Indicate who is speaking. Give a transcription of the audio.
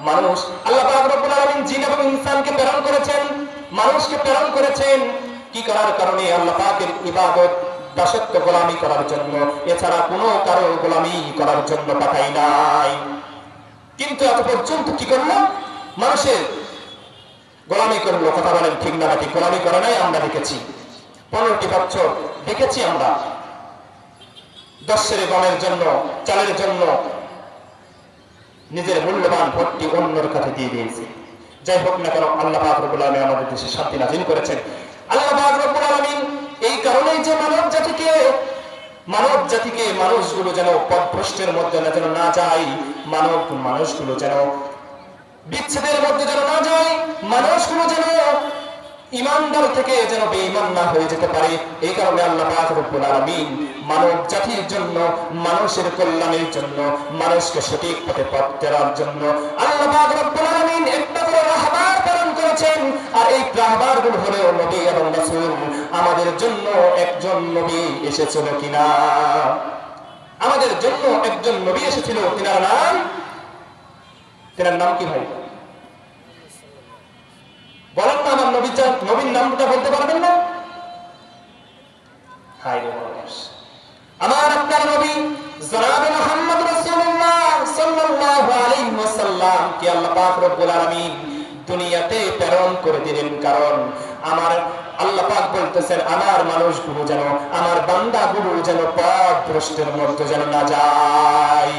Speaker 1: মানুষ আল্লাহ পাক রব্বুল আলামিন জিন এবং ইনসানকে প্রেরণ করেছেন, মানুষকে প্রেরণ করেছেন কি করার কারণে? আল্লাহ পাকের ইবাদত দাসত্ব গোলামি করার জন্য, এছাড়া কোনো কারো গোলামি করার জন্য পাঠাই নাই। কিন্তু এত পর্যন্ত কি করলো? মানুষের গোলামি করলো। কথা বলেন ঠিক না ঠিক? গোলামি করে নাই? আমরা দেখেছি 15টি বছর দেখেছি আমরা, দশের গমের জন্য, চালের জন্য নিজের মূল্যবান ভোটটি অন্যের কাছে দিয়ে দিয়েছে। যাই হোক না কেন, আল্লাহ পাক রব্বুল আলামিন আমাদের দেশে শান্তি নাযিল করেছেন। আল্লাহ পাক রব্বুল আলামিন এই কারণেই যে মানব জাতিকে মানুষগুলো যেন পথভ্রষ্টের মধ্যে যেন না যায়, মানুষগুলো যেন বিচ্ছেদের মধ্যে যেন না যায়, মানুষগুলো যেন ইমানদার থেকে যেন বেঈমান না হয়ে যেতে পারে, এই কারণে আল্লাহ পাক রব্বুল আলামিন মানব জাতির জন্য, মানুষের কল্যাণের জন্য, মানুষকে সঠিক পথে পথ চলার জন্য আল্লাহ পাক রব্বুল আলামিন একটা করে রাহবার প্রেরণ করেছেন। আর এই রাহবারগুলো হলো নবী এবং রাসূল। আমাদের জন্য একজন নবী এসেছিল কিনা? আমাদের জন্য একজন নবী এসেছিল, তিনার নাম কি ভাই? বলেন না, আমার নবীর নামটা বলতে পারবেন না? আমার আপনার নবী জনাবে মুহাম্মদ রাসূলুল্লাহ সাল্লাল্লাহু আলাইহি ওয়াসাল্লাম কে আল্লাহ পাক রব্বুল আলামিন দুনিয়াতে প্রেরণ করে দিলেন। কারণ আমার আল্লাহ পাক বলতেছেন, আমার মানুষগুলো যেন, আমার বান্দাগুলো যেন পথভ্রষ্টের মধ্যে যেন না যায়।